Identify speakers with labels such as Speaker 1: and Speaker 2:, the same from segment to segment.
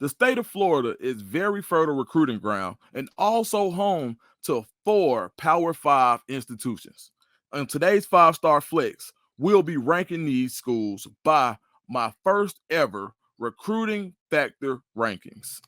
Speaker 1: The state of Florida is very fertile recruiting ground and also home to 4 Power 5 institutions. On today's 5-Star Flex, we'll be ranking these schools by my first ever recruiting factor rankings.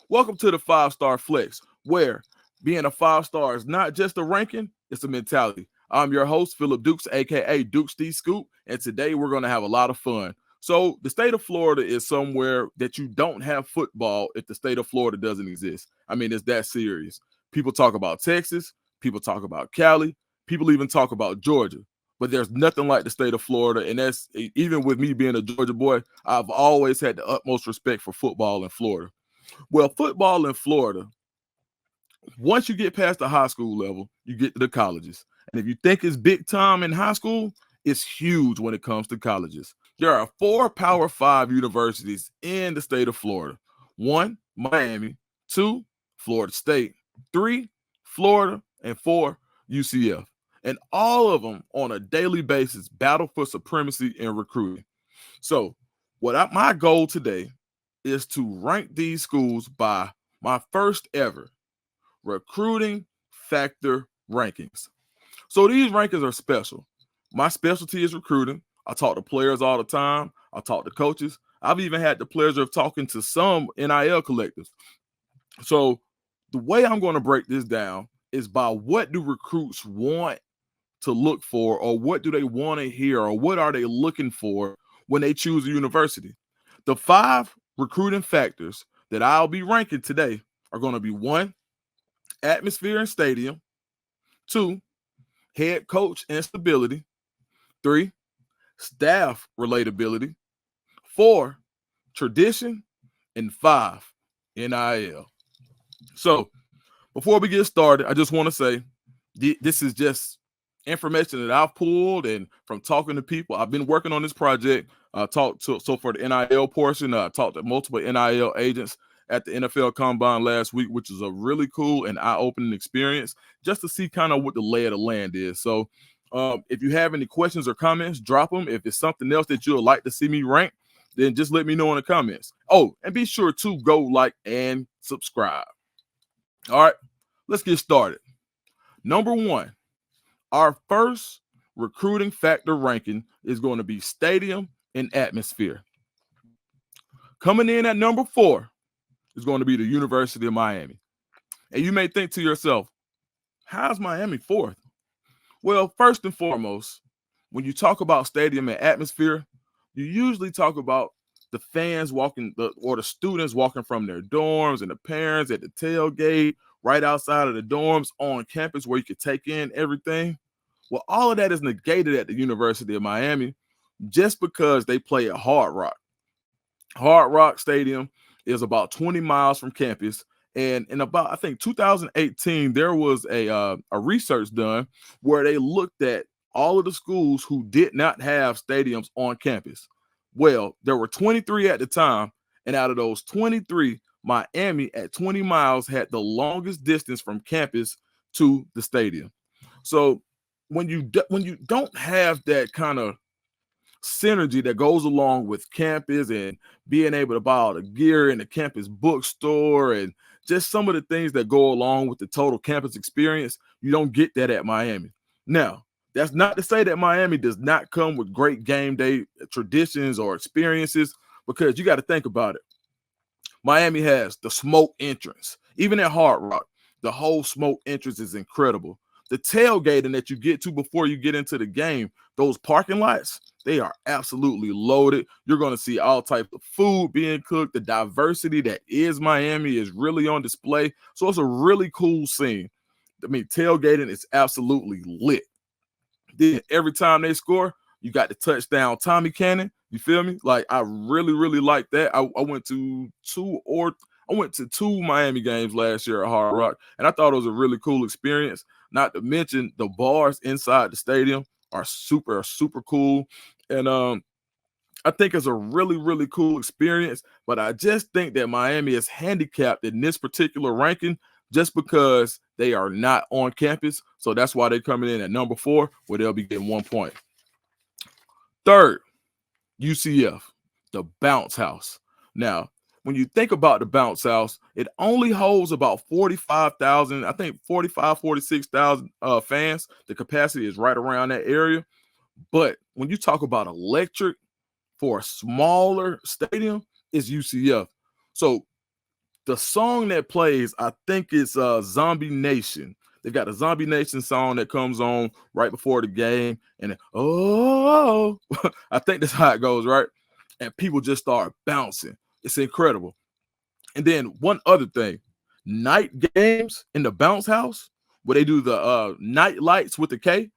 Speaker 1: Welcome to the 5-Star Flex, where being a 5-star is not just a ranking, it's a mentality. I'm your host, Phillip Dukes, aka Dukes D Scoop, and today we're going to have a lot of fun. So, the state of Florida is somewhere that you don't have football if the state of Florida doesn't exist. I mean, it's that serious. People talk about Texas, people talk about Cali, people even talk about Georgia, but there's nothing like the state of Florida. And that's even with me being a Georgia boy, I've always had the utmost respect for football in Florida. Well, football in Florida, once you get past the high school level, you get to the colleges. And if you think it's big time in high school, it's huge when it comes to colleges. There are 4 Power 5 universities in the state of Florida. 1, Miami. 2, Florida State. 3, Florida. And 4, UCF. And all of them on a daily basis battle for supremacy in recruiting. So my goal today is to rank these schools by my first ever recruiting factor rankings. So these rankings are special. My specialty is recruiting. I talk to players all the time. I talk to coaches. I've even had the pleasure of talking to some NIL collectives. So the way I'm going to break this down is by what do recruits want to look for, or what do they want to hear, or what are they looking for when they choose a university. The 5 recruiting factors that I'll be ranking today are going to be 1, atmosphere and stadium. 2, head coach and stability. 3, staff relatability. 4, tradition. And 5, NIL. So before we get started, I just want to say this is just information that I've pulled and from talking to people. I've been working on this project. So for the NIL portion, I talked to multiple NIL agents at the NFL Combine last week, which is a really cool and eye-opening experience just to see kind of what the lay of the land is. So if you have any questions or comments, drop them. If it's something else that you would like to see me rank, then just let me know in the comments. Oh, and be sure to go like and subscribe. All right, let's get started. Number 1, our first recruiting factor ranking is going to be stadium and atmosphere. Coming in at number 4 is going to be the University of Miami. And you may think to yourself, how's Miami 4th? Well, first and foremost, when you talk about stadium and atmosphere, you usually talk about the fans walking or the students walking from their dorms and the parents at the tailgate right outside of the dorms on campus where you could take in everything. Well, all of that is negated at the University of Miami just because they play at Hard Rock. Hard Rock Stadium is about 20 miles from campus. And in about, I think, 2018, there was a research done where they looked at all of the schools who did not have stadiums on campus. Well, there were 23 at the time. And out of those 23, Miami at 20 miles had the longest distance from campus to the stadium. So when you don't have that kind of synergy that goes along with campus and being able to buy all the gear in the campus bookstore and just some of the things that go along with the total campus experience, you don't get that at Miami. Now, that's not to say that Miami does not come with great game day traditions or experiences, because you got to think about it. Miami has the smoke entrance. Even at Hard Rock, the whole smoke entrance is incredible. The tailgating that you get to before you get into the game, those parking lots, they are absolutely loaded. You're going to see all types of food being cooked. The diversity that is Miami is really on display. So it's a really cool scene. I mean, tailgating is absolutely lit. Then every time they score, you got the touchdown Tommy Cannon. You feel me? Like, I really, really like that. I went to two Miami games last year at Hard Rock, and I thought it was a really cool experience. Not to mention the bars inside the stadium are super cool. And I think it's a really, really cool experience. But I just think that Miami is handicapped in this particular ranking just because they are not on campus. So that's why they're coming in at number 4, where they'll be getting 1 point. Third, UCF, the bounce house. Now, when you think about the bounce house, it only holds about 45,000, I think 45, 46,000 fans. The capacity is right around that area. But when you talk about electric for a smaller stadium, it's UCF. So the song that plays, I think it's Zombie Nation. They've got a Zombie Nation song that comes on right before the game. And oh, I think that's how it goes, right? And people just start bouncing. It's incredible. And then one other thing, night games in the bounce house where they do the night lights with the K.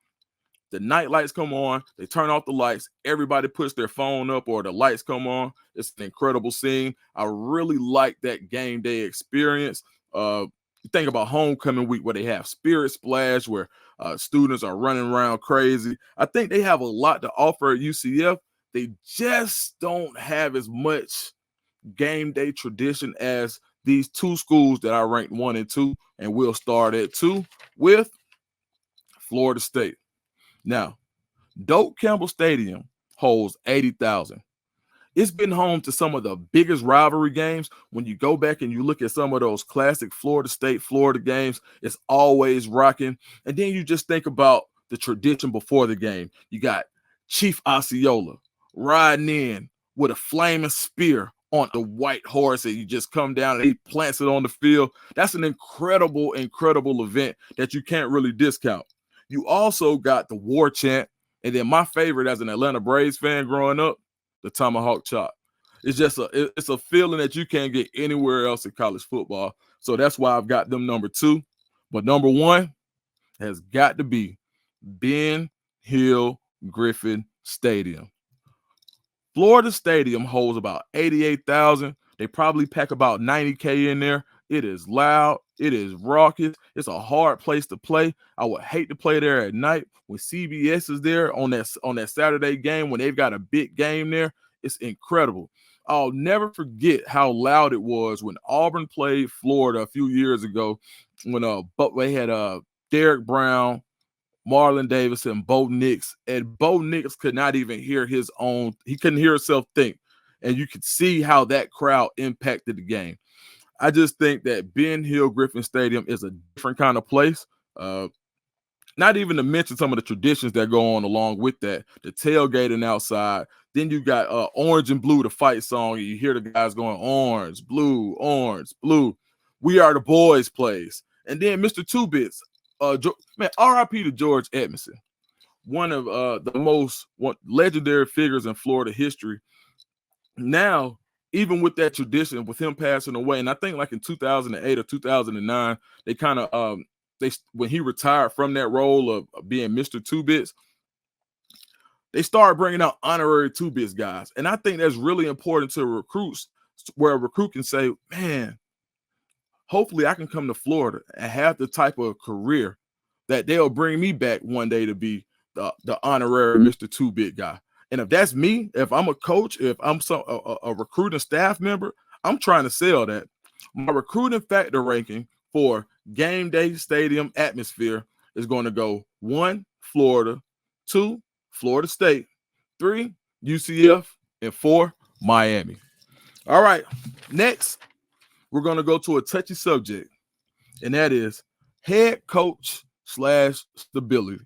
Speaker 1: The night lights come on, they turn off the lights, everybody puts their phone up or the lights come on. It's an incredible scene. I really like that game day experience. You think about homecoming week where they have Spirit Splash, where students are running around crazy. I think they have a lot to offer at UCF. They just don't have as much game day tradition as these two schools that I ranked 1 and 2, and we'll start at 2 with Florida State. Now, Doak Campbell Stadium holds 80,000. It's been home to some of the biggest rivalry games. When you go back and you look at some of those classic Florida State, Florida games, it's always rocking. And then you just think about the tradition before the game. You got Chief Osceola riding in with a flaming spear on the white horse, and you just come down and he plants it on the field. That's an incredible, incredible event that you can't really discount. You also got the war chant, and then my favorite as an Atlanta Braves fan growing up, the tomahawk chop. It's just it's a feeling that you can't get anywhere else in college football. So that's why I've got them number 2. But number 1 has got to be Ben Hill Griffin Stadium. Florida Stadium holds about 88,000. They probably pack about 90K in there. It is loud. It is raucous. It's a hard place to play. I would hate to play there at night when CBS is there on that Saturday game when they've got a big game there. It's incredible. I'll never forget how loud it was when Auburn played Florida a few years ago when they had Derek Brown, Marlon Davis, and Bo Nix. And Bo Nix could not even hear he couldn't hear himself think. And you could see how that crowd impacted the game. I just think that Ben Hill Griffin Stadium is a different kind of place. Not even to mention some of the traditions that go on along with that. The tailgating outside. Then you got Orange and Blue, the fight song. And you hear the guys going orange, blue, orange, blue. We Are the Boys plays. And then Mr. Two Bits. RIP to George Edmondson. One of the most legendary figures in Florida history. Now, even with that tradition, with him passing away, and I think like in 2008 or 2009, they kind of when he retired from that role of being Mr. Two Bits, they started bringing out honorary Two Bits guys, and I think that's really important to recruits, where a recruit can say, "Man, hopefully I can come to Florida and have the type of career that they'll bring me back one day to be the honorary Mr. Two Bit guy." And if that's me, if I'm a coach, if I'm a recruiting staff member, I'm trying to sell that. My recruiting factor ranking for game day stadium atmosphere is going to go 1, Florida, 2, Florida State, 3, UCF, and 4, Miami. All right, next, we're going to go to a touchy subject, and that is head coach / stability.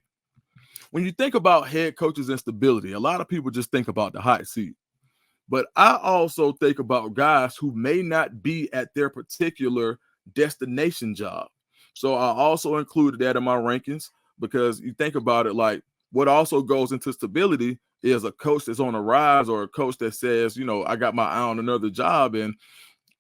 Speaker 1: When you think about head coaches and stability, a lot of people just think about the hot seat. But I also think about guys who may not be at their particular destination job. So I also included that in my rankings because you think about it, like what also goes into stability is a coach that's on a rise or a coach that says, I got my eye on another job. And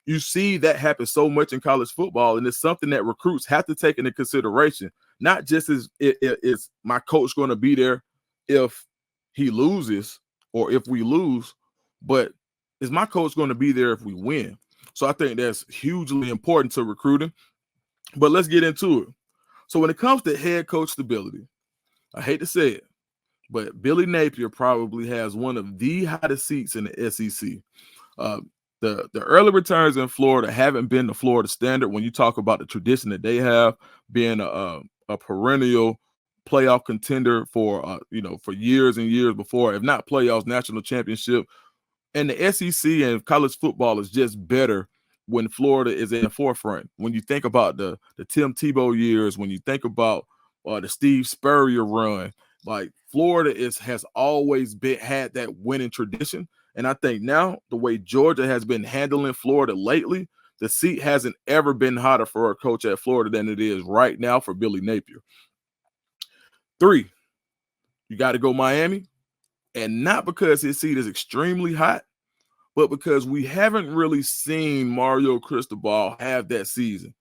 Speaker 1: you see that happen so much in college football, and it's something that recruits have to take into consideration. Not just is my coach going to be there if he loses or if we lose, but is my coach going to be there if we win? So I think that's hugely important to recruiting. But let's get into it. So when it comes to head coach stability, I hate to say it, but Billy Napier probably has one of the hottest seats in the SEC. The early returns in Florida haven't been the Florida standard when you talk about the tradition that they have, being a perennial playoff contender for years and years before, if not playoffs, national championship. And the SEC and college football is just better when Florida is in the forefront. When you think about the Tim Tebow years, when you think about the Steve Spurrier run, like Florida has always had that winning tradition. And I think now the way Georgia has been handling Florida lately, the seat hasn't ever been hotter for a coach at Florida than it is right now for Billy Napier. 3, you got to go Miami, and not because his seat is extremely hot, but because we haven't really seen Mario Cristobal have that season.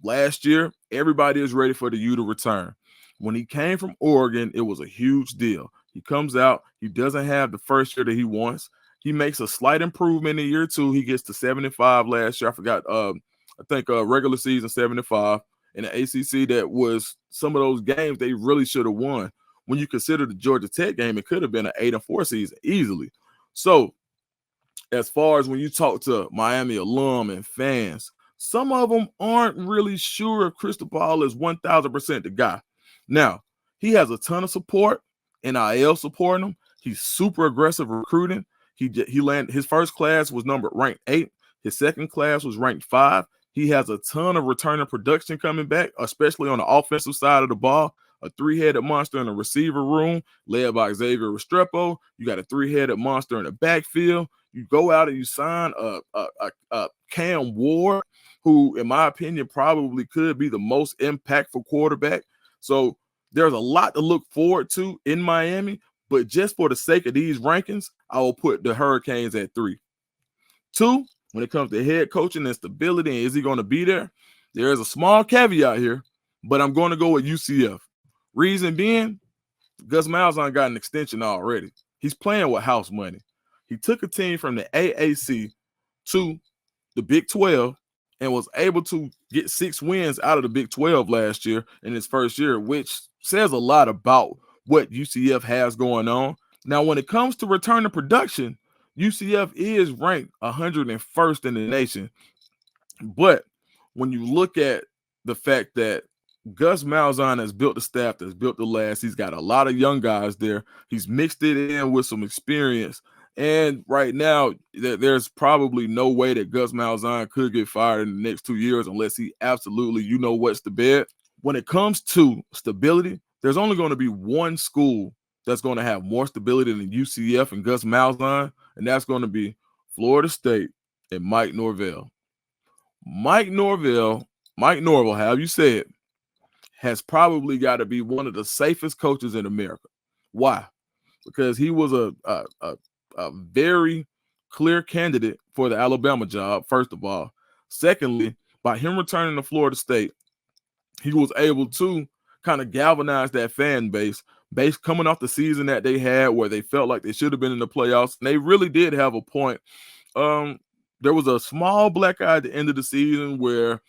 Speaker 1: Last year, everybody is ready for the U to return. When he came from Oregon, it was a huge deal. He comes out, he doesn't have the first year that he wants. He makes a slight improvement in year 2. He gets to 75 last year. I forgot, I think regular season 75 in the ACC. That was some of those games they really should have won. When you consider the Georgia Tech game, it could have been an 8-4 season easily. So as far as when you talk to Miami alum and fans, some of them aren't really sure if Cristobal is 1,000% the guy. Now, he has a ton of support, NIL supporting him. He's super aggressive recruiting. He landed his first class was ranked 8. His second class was ranked 5. He has a ton of returning production coming back, especially on the offensive side of the ball. A 3-headed monster in the receiver room, led by Xavier Restrepo. You got a 3-headed monster in the backfield. You go out and you sign a Cam Ward, who, in my opinion, probably could be the most impactful quarterback. So there's a lot to look forward to in Miami, but just for the sake of these rankings, I will put the Hurricanes at 3. 2, when it comes to head coaching and stability, and is he going to be there? There is a small caveat here, but I'm going to go with UCF. Reason being, Gus Malzahn got an extension already. He's playing with house money. He took a team from the AAC to the Big 12 and was able to get 6 wins out of the Big 12 last year in his first year, which says a lot about what UCF has going on. Now, when it comes to return to production, UCF is ranked 101st in the nation. But when you look at the fact that Gus Malzahn has built the staff that's built the last, he's got a lot of young guys there. He's mixed it in with some experience. And right now, there's probably no way that Gus Malzahn could get fired in the next 2 years unless he absolutely, what's the bed. When it comes to stability, there's only going to be one school that's going to have more stability than UCF and Gus Malzahn, and that's going to be Florida State and Mike Norvell. Mike Norvell, however you say it, has probably got to be one of the safest coaches in America. Why? Because he was a very clear candidate for the Alabama job, first of all. Secondly, by him returning to Florida State, he was able to kind of galvanize that fan base coming off the season that they had where they felt like they should have been in the playoffs. And they really did have a point. There was a small black eye at the end of the season where,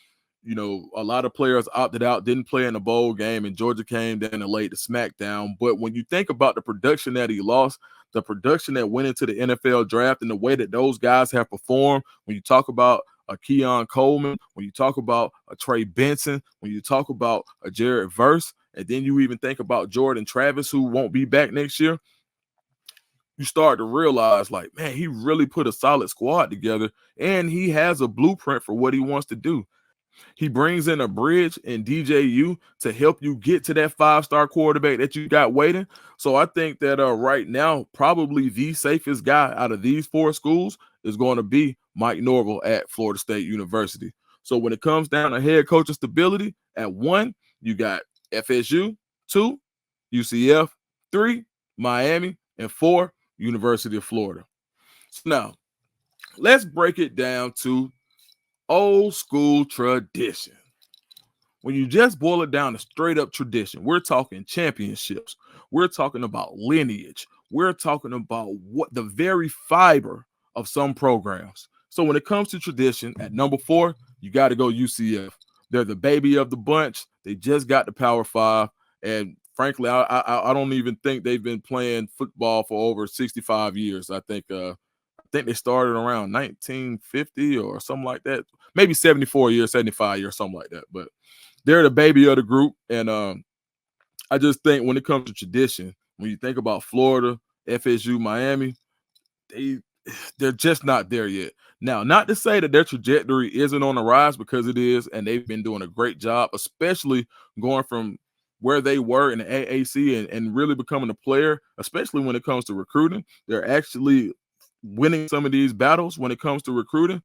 Speaker 1: a lot of players opted out, didn't play in the bowl game, and Georgia came down and laid the smackdown. But when you think about the production that he lost, the production that went into the NFL draft, and the way that those guys have performed, when you talk about a Keon Coleman, when you talk about a Trey Benson, when you talk about a Jared Verse, and then you even think about Jordan Travis, who won't be back next year, you start to realize, like, man, he really put a solid squad together, and he has a blueprint for what he wants to do. He brings in a bridge in DJU to help you get to that 5-star quarterback that you got waiting. So I think that right now, probably the safest guy out of these 4 schools is going to be Mike Norvell at Florida State University. So when it comes down to head coaching stability, at 1, you got FSU, 2, UCF, 3, Miami, and 4, University of Florida. So now, let's break it down to old school tradition. When you just boil it down to straight up tradition, we're talking championships. We're talking about lineage. We're talking about what the very fiber of some programs. So when it comes to tradition, at number 4, you got to go UCF. They're the baby of the bunch. They just got the Power 5. And frankly, I don't even think they've been playing football for over 65 years. I think they started around 1950 or something like that. Maybe 74 years, 75 years, something like that. But they're the baby of the group. And I just think when it comes to tradition, when you think about Florida, FSU, Miami, they're just not there yet. Now, not to say that their trajectory isn't on the rise, because it is, and they've been doing a great job, especially going from where they were in the AAC and really becoming a player, especially when it comes to recruiting. They're actually winning some of these battles when it comes to recruiting.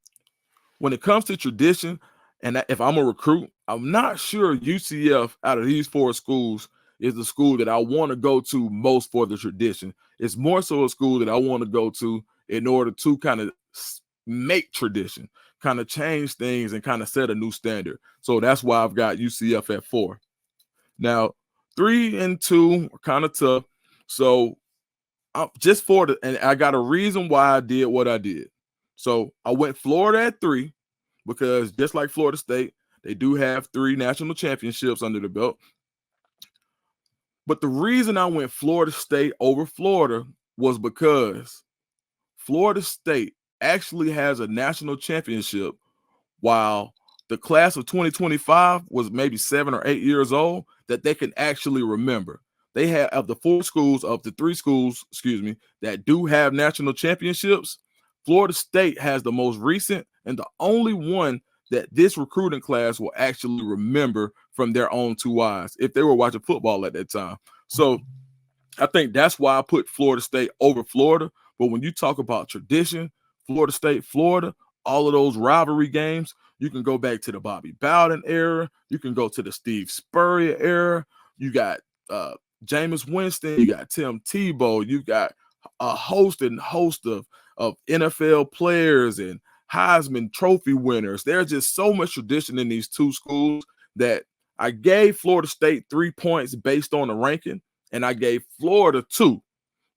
Speaker 1: When it comes to tradition, and if I'm a recruit, I'm not sure UCF out of these four schools is the school that I want to go to most for the tradition. It's more so a school that I want to go to in order to kind of make tradition, kind of change things, and kind of set a new standard. So that's why I've got UCF at 4. Now, 3 and 2 are kind of tough. So just for the, and I got a reason why I did what I did. So I went Florida at 3 because just like Florida State, they do have 3 national championships under the belt. But the reason I went Florida State over Florida was because Florida State actually has a national championship, while the class of 2025 was maybe 7 or 8 years old, that they can actually remember. They have, of the 4 schools, of the 3 schools, that do have national championships, Florida State has the most recent and the only one that this recruiting class will actually remember from their own 2 eyes if they were watching football at that time. So I think that's why I put Florida State over Florida. But when you talk about tradition, Florida State, Florida, all of those rivalry games, you can go back to the Bobby Bowden era. You can go to the Steve Spurrier era. You got Jameis Winston. You got Tim Tebow. You got a host of NFL players and Heisman Trophy winners. There's just so much tradition in these 2 schools that I gave Florida State 3 points based on the ranking, and I gave Florida 2.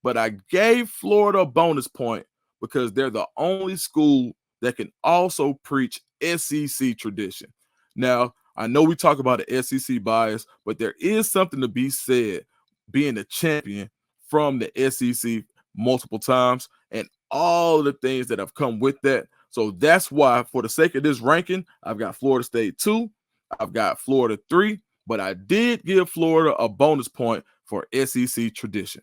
Speaker 1: But I gave Florida a bonus point because they're the only school that can also preach SEC tradition. Now, I know we talk about the SEC bias, but there is something to be said being a champion from the SEC multiple times and all of the things that have come with that. So that's why, for the sake of this ranking, I've got Florida State 2, I've got Florida 3, but I did give Florida a bonus point for SEC tradition,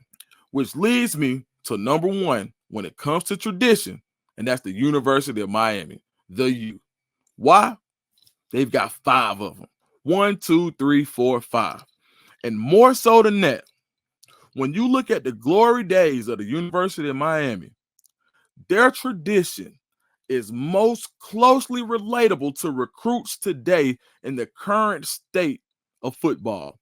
Speaker 1: which leads me to number 1 when it comes to tradition, and that's the University of Miami, the U. Why? They've got 5 of them. 1, 2, 3, 4, 5. And more so than that, when you look at the glory days of the University of Miami, their tradition is most closely relatable to recruits today in the current state of football.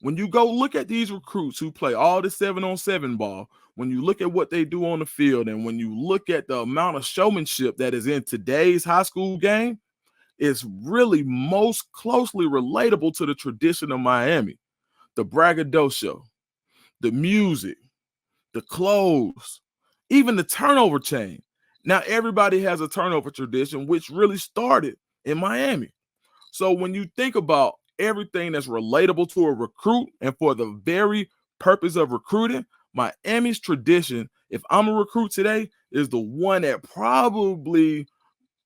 Speaker 1: When you go look at these recruits who play all the 7-on-7 ball, when you look at what they do on the field, and when you look at the amount of showmanship that is in today's high school game, it's really most closely relatable to the tradition of Miami. The braggadocio, the music, the clothes, even the turnover chain. Now, everybody has a turnover tradition, which really started in Miami. So when you think about everything that's relatable to a recruit and for the very purpose of recruiting, Miami's tradition, if I'm a recruit today, is the one that probably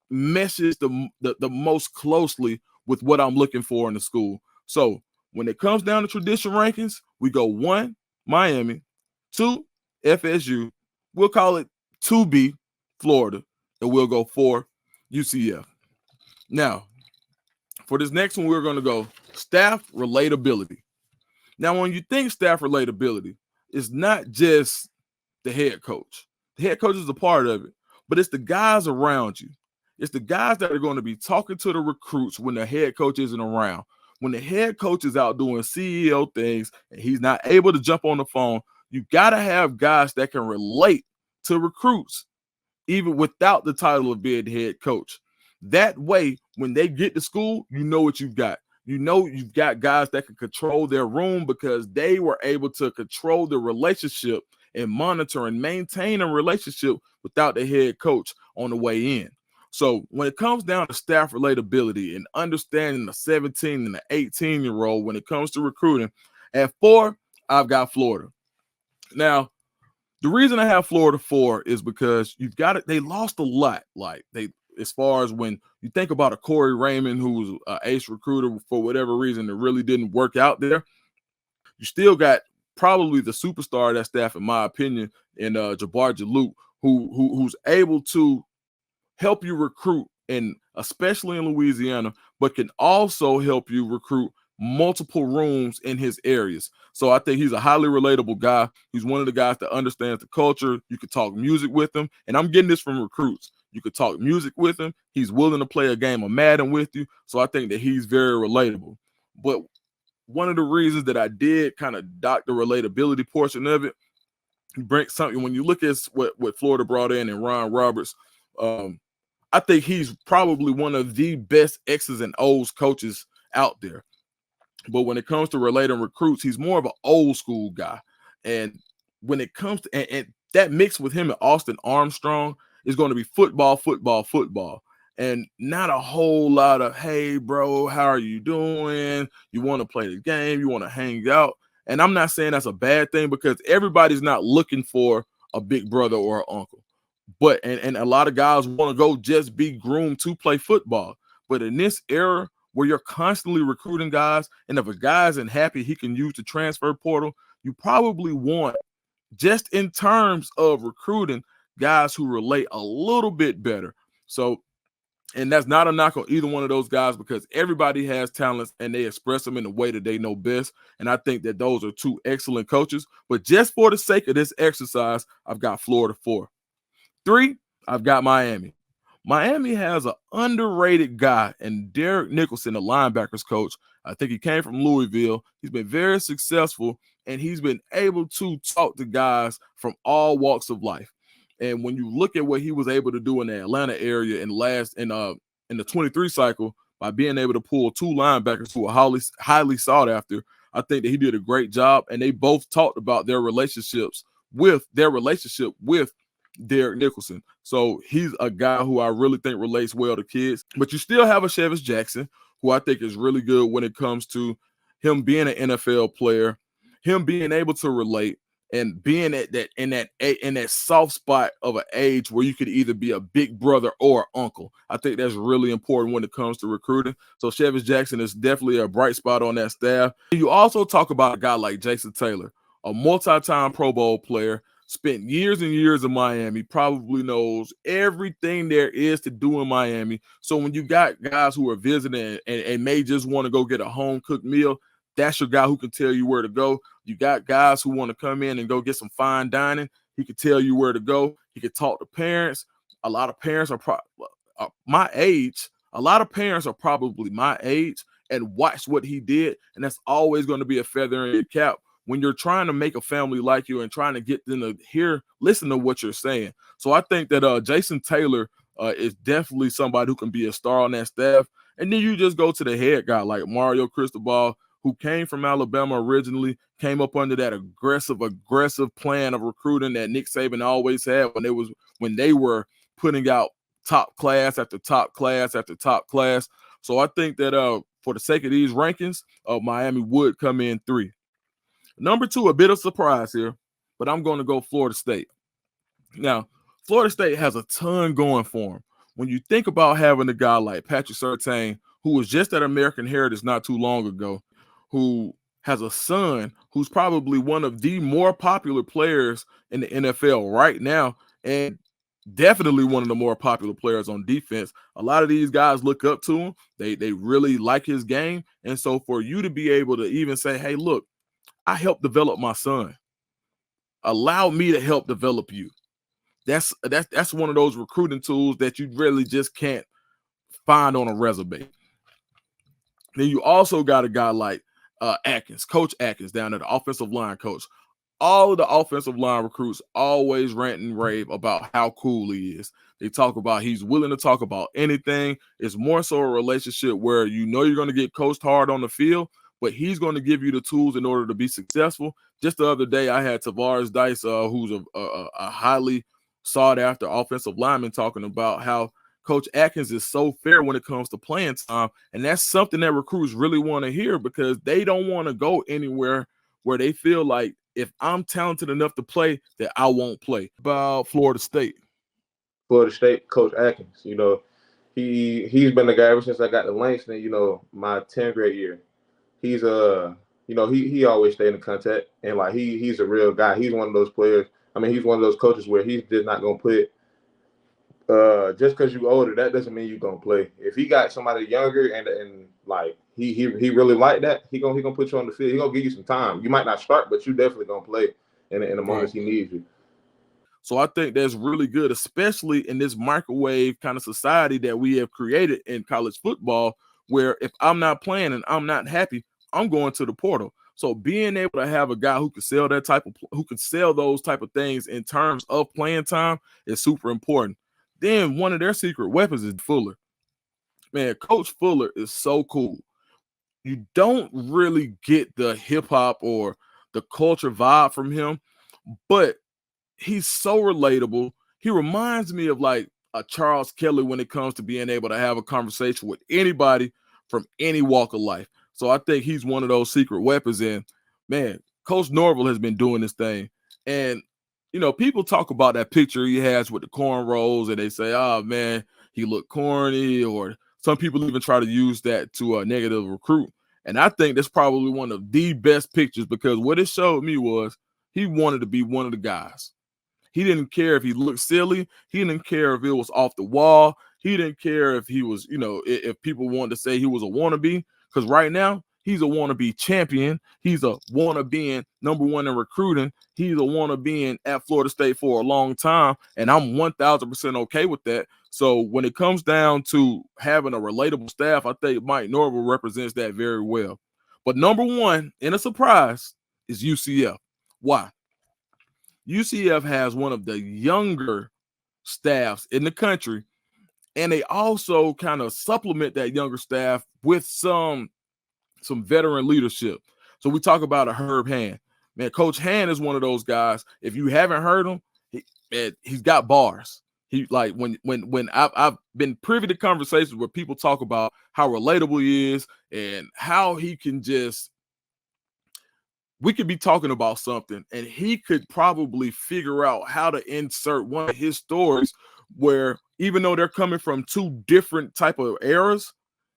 Speaker 1: meshes the most closely with what I'm looking for in the school. So when it comes down to tradition rankings, we go 1, Miami, 2, FSU. We'll call it 2B, Florida, and we'll go 4, UCF. Now, for this next one, we're going to go staff relatability. Now, when you think staff relatability, it's not just the head coach. The head coach is a part of it, but it's the guys around you. It's the guys that are going to be talking to the recruits when the head coach isn't around. When the head coach is out doing CEO things and he's not able to jump on the phone, you got to have guys that can relate to recruits, even without the title of being the head coach. That way, when they get to school, you know what you've got. You know you've got guys that can control their room because they were able to control the relationship and monitor and maintain a relationship without the head coach on the way in. So when it comes down to staff relatability and understanding the 17 and the 18-year-old when it comes to recruiting, at 4, I've got Florida. Now, the reason I have Florida 4 is because you've got it. They lost a lot. Like as far as when you think about a Corey Raymond, who was an ace recruiter for whatever reason, it really didn't work out there. You still got probably the superstar of that staff, in my opinion, in Jabbar Jalute, who's able to help you recruit, and especially in Louisiana, but can also help you recruit multiple rooms in his areas. So I think he's a highly relatable guy. He's one of the guys that understands the culture. You could talk music with him, and I'm getting this from recruits. You could talk music with him. He's willing to play a game of Madden with you. So I think that he's very relatable. But one of the reasons that I did kind of dock the relatability portion of it, he brings something. When you look at what Florida brought in and Ron Roberts, I think he's probably one of the best X's and O's coaches out there. But when it comes to relating recruits, he's more of an old school guy. And when it comes to and that mix with him and Austin Armstrong is going to be football, football, football. And not a whole lot of, hey, bro, how are you doing? You want to play the game? You want to hang out? And I'm not saying that's a bad thing, because everybody's not looking for a big brother or an uncle. But and a lot of guys want to go just be groomed to play football. But in this era where you're constantly recruiting guys, and if a guy isn't happy, he can use the transfer portal, you probably want, just in terms of recruiting, guys who relate a little bit better. So, and that's not a knock on either one of those guys, because everybody has talents and they express them in the way that they know best. And I think that those are two excellent coaches. But just for the sake of this exercise, I've got Florida 4. 3, I've got Miami. Miami has an underrated guy, and Derek Nicholson, the linebackers coach. I think he came from Louisville. He's been very successful, and he's been able to talk to guys from all walks of life. And when you look at what he was able to do in the Atlanta area in the 23 cycle, by being able to pull 2 linebackers who are highly sought after, I think that he did a great job. And they both talked about their relationship with Derek Nicholson. So he's a guy who I really think relates well to kids. But you still have a Chevis Jackson, who I think is really good when it comes to him being an NFL player, him being able to relate, and being at that in that soft spot of an age where you could either be a big brother or uncle. I think that's really important when it comes to recruiting. So Chevis Jackson is definitely a bright spot on that staff. You also talk about a guy like Jason Taylor, a multi-time Pro Bowl player, spent years and years in Miami, probably knows everything there is to do in Miami. So when you got guys who are visiting and may just want to go get a home-cooked meal, that's your guy who can tell you where to go. You got guys who want to come in and go get some fine dining. He can tell you where to go. He can talk to parents. A lot of parents are my age. A lot of parents are probably my age and watch what he did, and that's always going to be a feather in your cap when you're trying to make a family like you and trying to get them to listen to what you're saying. So I think that Jason Taylor is definitely somebody who can be a star on that staff. And then you just go to the head guy like Mario Cristobal, who came from Alabama originally, came up under that aggressive plan of recruiting that Nick Saban always had when they were putting out top class after top class after top class. So I think that for the sake of these rankings, Miami would come in 3. Number 2, a bit of surprise here, but I'm going to go Florida State. Now, Florida State has a ton going for them. When you think about having a guy like Patrick Surtain, who was just at American Heritage not too long ago, who has a son who's probably one of the more popular players in the NFL right now, and definitely one of the more popular players on defense. A lot of these guys look up to him. They really like his game. And so for you to be able to even say, hey, look, I helped develop my son. Allow me to help develop you. That's one of those recruiting tools that you really just can't find on a resume. Then you also got a guy like Atkins, Coach Atkins, down there, the offensive line coach. All of the offensive line recruits always rant and rave about how cool he is. They talk about he's willing to talk about anything. It's more so a relationship where you know you're going to get coached hard on the field, but he's going to give you the tools in order to be successful. Just the other day, I had Tavares Dice, who's a highly sought-after offensive lineman, talking about how Coach Atkins is so fair when it comes to playing time, and that's something that recruits really want to hear, because they don't want to go anywhere where they feel like, if I'm talented enough to play, that I won't play. About Florida State.
Speaker 2: Florida State, Coach Atkins, he's been the guy ever since I got to Langston, my 10th grade year. He's he always stayed in contact, and like he's a real guy. He's one of those players I mean, he's one of those coaches where he's just not gonna put just because you older, that doesn't mean you're gonna play. If he got somebody younger and like he really like that, he gonna put you on the field. He gonna give you some time. You might not start, but you definitely gonna play in the
Speaker 1: Right.
Speaker 2: moments he needs you.
Speaker 1: So I think that's really good, especially in this microwave kind of society that we have created in college football, where if I'm not playing and I'm not happy, I'm going to the portal. So being able to have a guy who can sell who can sell those type of things in terms of playing time is super important. Then one of their secret weapons is Fuller. Man, Coach Fuller is so cool. You don't really get the hip hop or the culture vibe from him, but he's so relatable. He reminds me of like a Charles Kelly when it comes to being able to have a conversation with anybody from any walk of life. So I think he's one of those secret weapons. And man, Coach Norville has been doing this thing. And people talk about that picture he has with the cornrows, and they say, "Oh man, he looked corny," or some people even try to use that to a negative recruit. And I think that's probably one of the best pictures, because what it showed me was he wanted to be one of the guys. He didn't care if he looked silly. He didn't care if it was off the wall. He didn't care if he was, if people wanted to say he was a wannabe. Because right now, he's a wannabe champion. He's a wannabe number one in recruiting. He's a wannabe at Florida State for a long time. And I'm 1,000% okay with that. So when it comes down to having a relatable staff, I think Mike Norville represents that very well. But number one, in a surprise, is UCF. Why? UCF has one of the younger staffs in the country, and they also kind of supplement that younger staff with some veteran leadership. So we talk about a Herb Hand. Man, Coach Hand is one of those guys. If you haven't heard him, he's got bars. He like when I've been privy to conversations where people talk about how relatable he is and how he can just we could be talking about something and he could probably figure out how to insert one of his stories where even though they're coming from two different type of eras,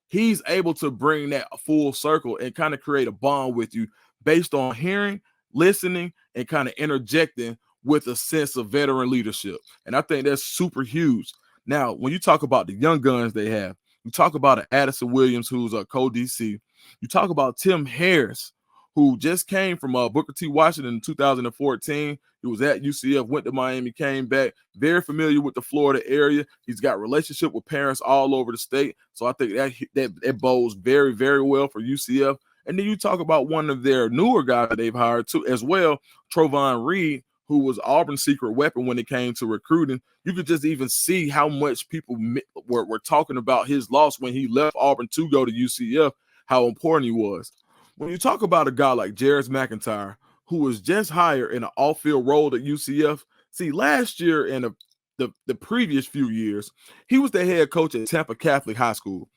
Speaker 1: he's able to bring that full circle and kind of create a bond with you based on hearing, listening, and kind of interjecting with a sense of veteran leadership. And I think that's super huge. Now, when you talk about the young guns they have, you talk about Addison Williams, who's a co-DC. You talk about Tim Harris, who just came from Booker T. Washington in 2014. He was at UCF, went to Miami, came back, very familiar with the Florida area. He's got relationship with parents all over the state. So I think that bodes very, very well for UCF. And then you talk about one of their newer guys that they've hired too as well, Trovon Reed, who was Auburn's secret weapon when it came to recruiting. You could just even see how much people were talking about his loss when he left Auburn to go to UCF, how important he was. When you talk about a guy like Jarris McIntyre, who was just hired in an off-field role at UCF, see, last year and the previous few years, he was the head coach at Tampa Catholic High School.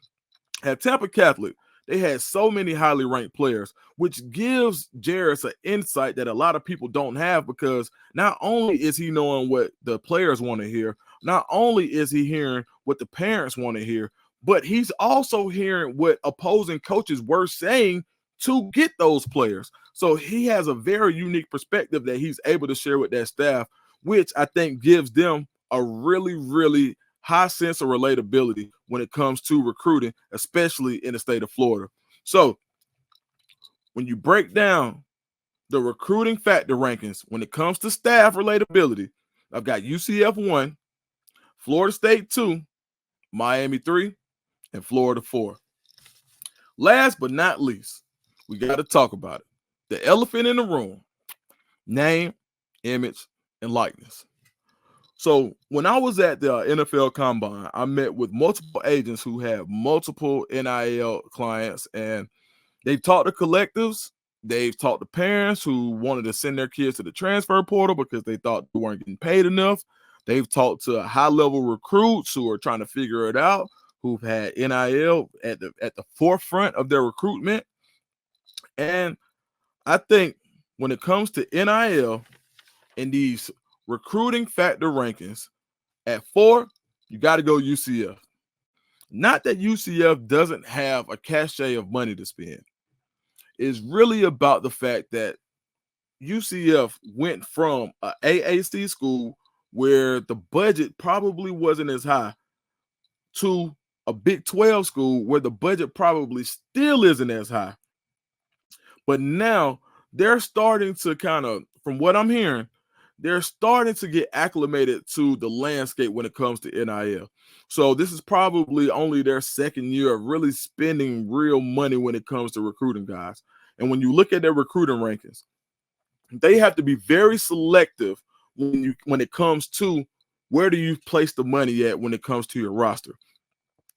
Speaker 1: At Tampa Catholic, they had so many highly ranked players, which gives Jarris an insight that a lot of people don't have, because not only is he knowing what the players want to hear, not only is he hearing what the parents want to hear, but he's also hearing what opposing coaches were saying to get those players. So he has a very unique perspective that he's able to share with that staff, which I think gives them a really, really high sense of relatability when it comes to recruiting, especially in the state of Florida. So when you break down the recruiting factor rankings, when it comes to staff relatability, I've got UCF 1, Florida State 2, Miami 3, and Florida 4. Last but not least, we got to talk about it. The elephant in the room: name, image, and likeness. So when I was at the NFL Combine, I met with multiple agents who have multiple NIL clients, and they've talked to collectives. They've talked to parents who wanted to send their kids to the transfer portal because they thought they weren't getting paid enough. They've talked to high-level recruits who are trying to figure it out, who've had NIL at the forefront of their recruitment. And I think when it comes to NIL and these recruiting factor rankings, at 4, you got to go UCF. Not that UCF doesn't have a cachet of money to spend. It's really about the fact that UCF went from a AAC school where the budget probably wasn't as high to a Big 12 school where the budget probably still isn't as high. But now they're starting to kind of, from what I'm hearing, they're starting to get acclimated to the landscape when it comes to NIL. So this is probably only their second year of really spending real money when it comes to recruiting guys. And when you look at their recruiting rankings, they have to be very selective when it comes to where do you place the money at when it comes to your roster.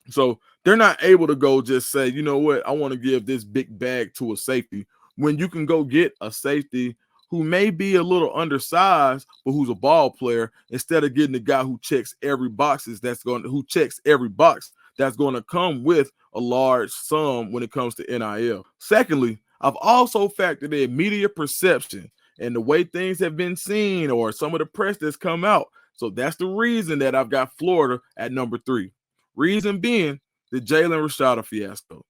Speaker 1: So they're not able to go just say, you know what, I want to give this big bag to a safety when you can go get a safety who may be a little undersized, but who's a ball player, instead of getting the guy who checks every box that's going to come with a large sum when it comes to NIL. Secondly, I've also factored in media perception and the way things have been seen or some of the press that's come out. So that's the reason that I've got Florida at number 3. Reason being the Jalen Rashada fiasco.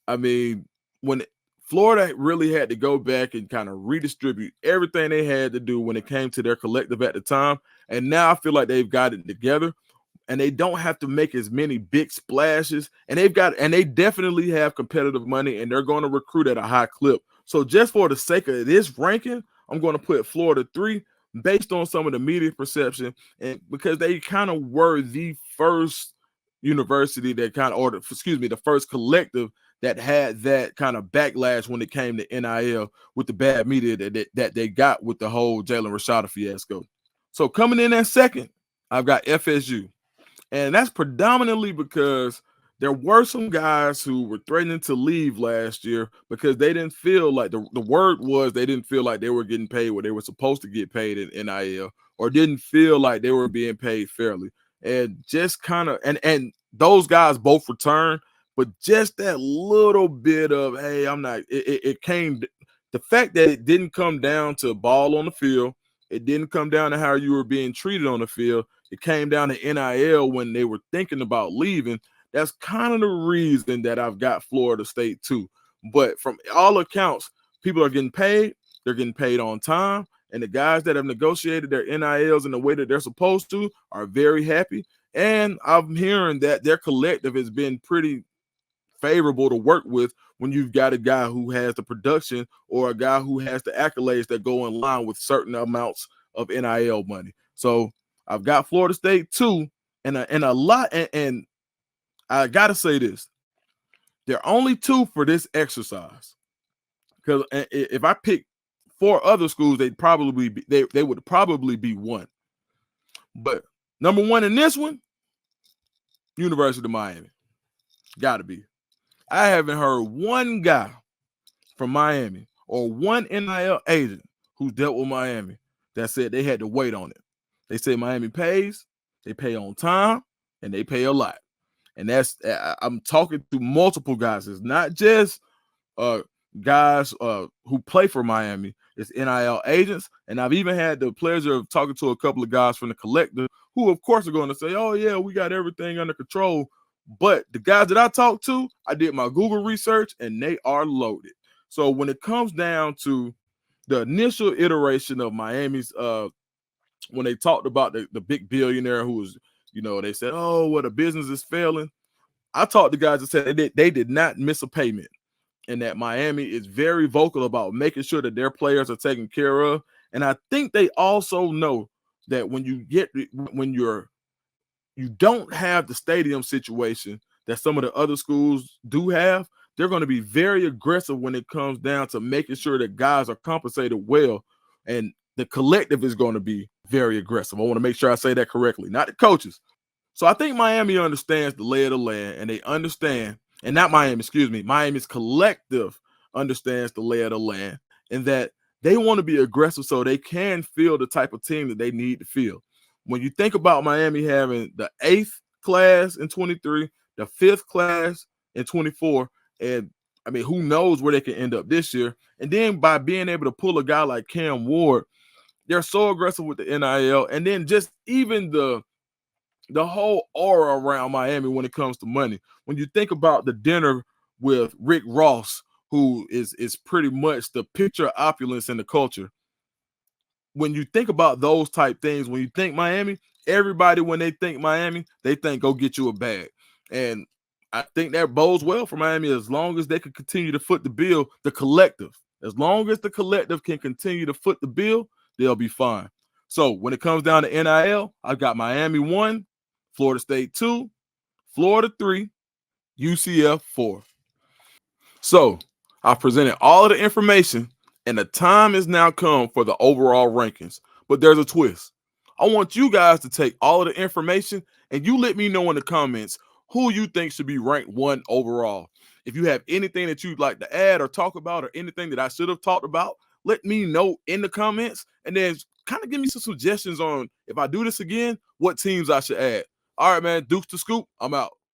Speaker 1: I mean, when Florida really had to go back and kind of redistribute everything they had to do when it came to their collective at the time. And now I feel like they've got it together and they don't have to make as many big splashes. And they definitely have competitive money and they're going to recruit at a high clip. So just for the sake of this ranking, I'm going to put Florida 3 based on some of the media perception and because they kind of were the first university that the first collective that had that kind of backlash when it came to NIL with the bad media that they got with the whole Jalen Rashada fiasco. So coming in at second, I've got FSU. And that's predominantly because there were some guys who were threatening to leave last year because they didn't feel like the word was they didn't feel like they were getting paid what they were supposed to get paid in NIL or didn't feel like they were being paid fairly. And just kind of and those guys both returned, but just that little bit of hey, I'm not it came the fact that it didn't come down to ball on the field, it didn't come down to how you were being treated on the field. It came down to NIL when they were thinking about leaving. That's kind of the reason that I've got Florida State too. But from all accounts, people are getting paid. They're getting paid on time. And the guys that have negotiated their NILs in the way that they're supposed to are very happy. And I'm hearing that their collective has been pretty favorable to work with when you've got a guy who has the production or a guy who has the accolades that go in line with certain amounts of NIL money. So I've got Florida State too, and a lot. And I gotta say this: they're only 2 for this exercise. Because if I pick 4 other schools, they would probably be 1. But number 1 in this one, University of Miami, gotta be. I haven't heard one guy from Miami or one NIL agent who's dealt with Miami that said they had to wait on it. They say Miami pays, they pay on time, and they pay a lot. And that's I'm talking to multiple guys. It's not just guys who play for Miami. It's NIL agents, and I've even had the pleasure of talking to a couple of guys from the collective who, of course, are going to say, "Oh yeah, we got everything under control." But the guys that I talked to, I did my Google research, and they are loaded. So when it comes down to the initial iteration of Miami's, when they talked about the big billionaire who was, they said, "Oh, well, the business is failing." I talked to guys that said they did not miss a payment, and that Miami is very vocal about making sure that their players are taken care of. And I think they also know that when you don't have the stadium situation that some of the other schools do have, they're going to be very aggressive when it comes down to making sure that guys are compensated well. And the collective is going to be very aggressive. I want to make sure I say that correctly, not the coaches. So I think Miami understands the lay of the land, and they understand, and not Miami, excuse me, Miami's collective understands the lay of the land, and that they want to be aggressive so they can field the type of team that they need to field. When you think about Miami having the 8th class in 23, the 5th class in 24, and I mean, who knows where they can end up this year. And then by being able to pull a guy like Cam Ward, they're so aggressive with the NIL, and then just even the whole aura around Miami when it comes to money. When you think about the dinner with Rick Ross, who is pretty much the picture of opulence in the culture, when you think about those type things, when you think Miami, everybody when they think Miami, they think go get you a bag. And I think that bodes well for Miami as long as they can continue to foot the bill, the collective. As long as the collective can continue to foot the bill, they'll be fine. So when it comes down to NIL, I've got Miami 1, Florida State 2, Florida 3, UCF 4. So I've presented all of the information, and the time has now come for the overall rankings. But there's a twist. I want you guys to take all of the information and you let me know in the comments who you think should be ranked 1 overall. If you have anything that you'd like to add or talk about, or anything that I should have talked about, let me know in the comments, and then kind of give me some suggestions on, if I do this again, what teams I should add. All right, man. Dukes to Scoop. I'm out.